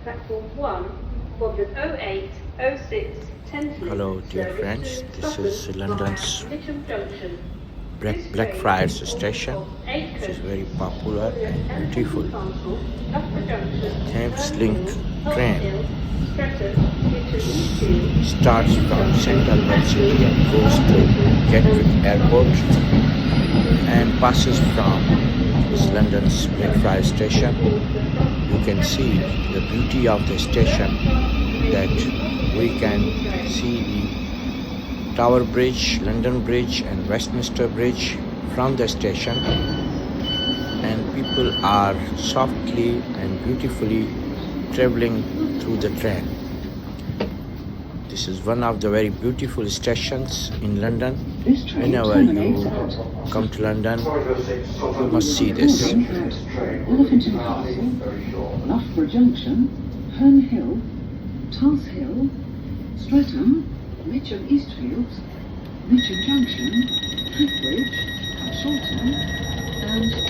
platform 1 for the 08, 06, 10 Hello dear service friends, to this is Sutton London's via Little Junction. Blackfriars station, which is very popular and beautiful. Thames Link train starts from St Albans City and goes to Gatwick Airport and passes from London's Blackfriars station. You can see the beauty of the station, that we can see the Tower Bridge, London Bridge and Westminster Bridge from the station, and people are softly and beautifully traveling through the train. This is one of the very beautiful stations in London. Whenever you come to London, you must see this. Elephant and Castle, Loughborough Junction, Herne Hill, Tulse Hill, Streatham, Mitcham Eastfields, Mitcham Junction, Cliffbridge, Shorten, and